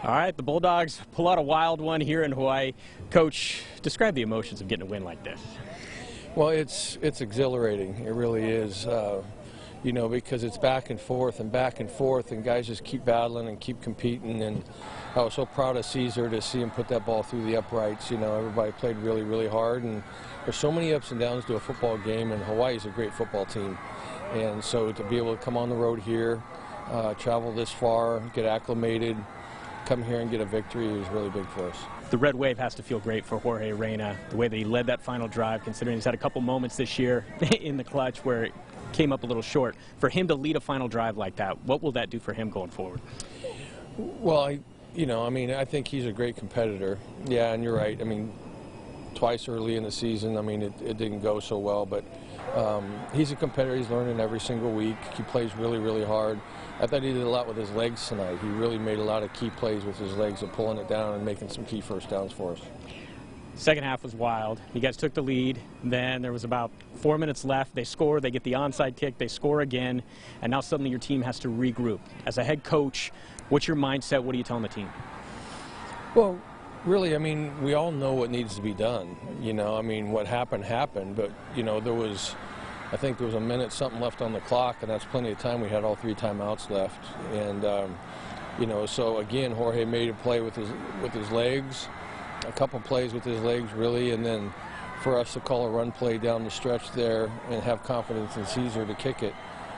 All right, the Bulldogs pull out a wild one here in Hawaii. Coach, describe the emotions of getting a win like this. Well, it's exhilarating. It really is. You know, because it's back and forth, and guys just keep battling and keep competing. And I was so proud of Caesar to see him put that ball through the uprights. You know, everybody played really, really hard, and there's so many ups and downs to a football game, and Hawaii's a great football team. And so to be able to come on the road here, travel this far, get acclimated, come here and get a victory is really big for us. The red wave has to feel great for Jorge Reyna, the way that he led that final drive, considering he's had a couple moments this year in the clutch where it came up a little short. For him to lead a final drive like that, what will that do for him going forward? Well, I think he's a great competitor. Yeah, and you're right. I mean, twice early in the season, it didn't go so well, but he's a competitor. He's learning every single week. He plays really, really hard. I thought he did a lot with his legs tonight. He really made a lot of key plays with his legs of pulling it down and making some key first downs for us. Second half was wild. You guys took the lead. Then there was about 4 minutes left. They score. They get the onside kick. They score again. And now suddenly your team has to regroup. As a head coach, what's your mindset? What are you telling the team? Well, really, we all know what needs to be done. You know, what happened, but, you know, I think there was a minute something left on the clock, and that's plenty of time. We had all 3 timeouts left. And, you know, so again, Jorge made a play with his legs, a couple plays with his legs, really, and then for us to call a run play down the stretch there and have confidence in Caesar to kick it,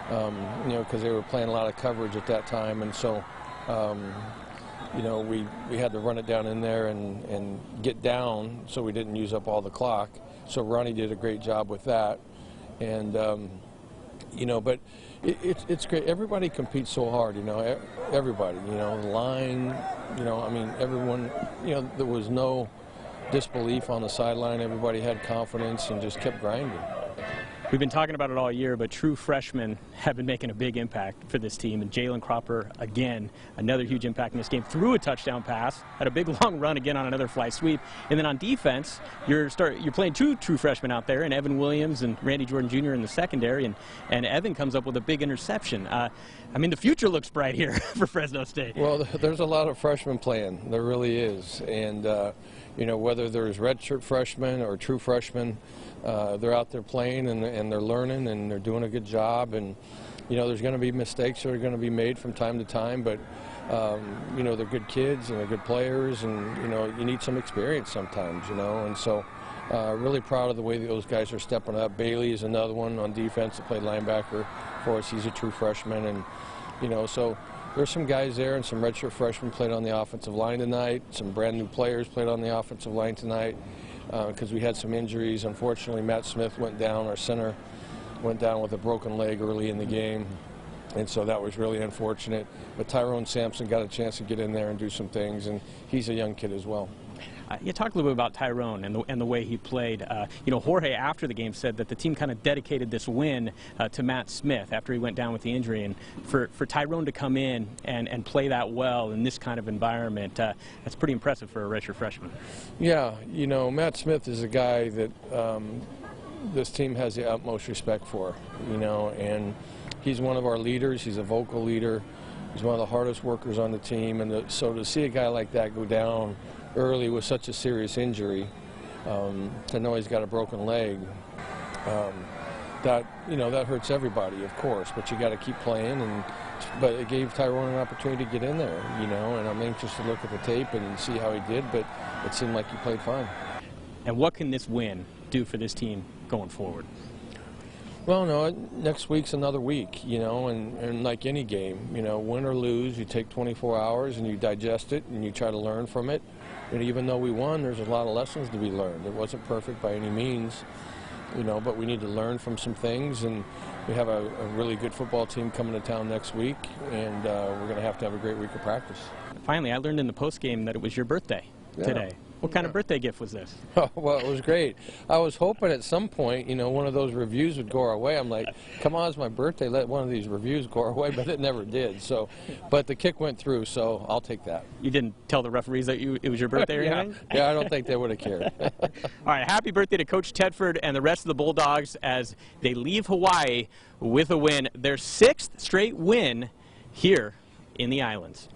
you know, because they were playing a lot of coverage at that time. And so, you know, we had to run it down in there and get down so we didn't use up all the clock. So Ronnie did a great job with that. And, you know, but it's great. Everybody competes so hard, you know, everybody, you know, the line, you know, everyone, you know, there was no disbelief on the sideline. Everybody had confidence and just kept grinding. We've been talking about it all year, but true freshmen have been making a big impact for this team. And Jalen Cropper, again, another huge impact in this game. Threw a touchdown pass, had a big long run again on another fly sweep. And then on defense, you're playing 2 true freshmen out there, and Evan Williams and Randy Jordan Jr. in the secondary. And Evan comes up with a big interception. The future looks bright here for Fresno State. Well, there's a lot of freshmen playing. There really is. And, you know, whether there's redshirt freshmen or true freshmen, they're out there playing and they're learning and they're doing a good job. And, you know, there's going to be mistakes that are going to be made from time to time, but, you know, they're good kids and they're good players, and, you know, you need some experience sometimes, you know. And so really proud of the way that those guys are stepping up. Bailey is another one on defense that played linebacker for us. He's a true freshman. And, you know, so there's some guys there, and some redshirt freshmen played on the offensive line tonight. Some brand new players played on the offensive line tonight because we had some injuries. Unfortunately, Matt Smith went down, our center, went down with a broken leg early in the game, and so that was really unfortunate. But Tyrone Sampson got a chance to get in there and do some things, and he's a young kid as well. You talked a little bit about Tyrone and the way he played. You know, Jorge after the game said that the team kind of dedicated this win to Matt Smith after he went down with the injury. And for Tyrone to come in and play that well in this kind of environment, that's pretty impressive for a redshirt freshman. Yeah, you know, Matt Smith is a guy that this team has the utmost respect for, you know, and he's one of our leaders. He's a vocal leader. He's one of the hardest workers on the team. And so to see a guy like that go down early with such a serious injury, to know he's got a broken leg, that, you know, that hurts everybody, of course, but you got to keep playing. But it gave Tyrone an opportunity to get in there, you know, and I'm anxious to look at the tape and see how he did, but it seemed like he played fine. And what can this win do for this team going forward? Well, no, next week's another week, you know, and like any game, you know, win or lose, you take 24 hours and you digest it and you try to learn from it. And even though we won, there's a lot of lessons to be learned. It wasn't perfect by any means, you know, but we need to learn from some things. And we have a really good football team coming to town next week, and we're going to have a great week of practice. Finally, I learned in the postgame that it was your birthday today. What kind of birthday gift was this? Oh, well, it was great. I was hoping at some point, you know, one of those reviews would go our way. I'm like, come on, it's my birthday, let one of these reviews go our way, but it never did. So, but the kick went through, so I'll take that. You didn't tell the referees that it was your birthday or anything? Yeah, I don't think they would have cared. All right, happy birthday to Coach Tedford and the rest of the Bulldogs as they leave Hawaii with a win. Their 6th straight win here in the Islands.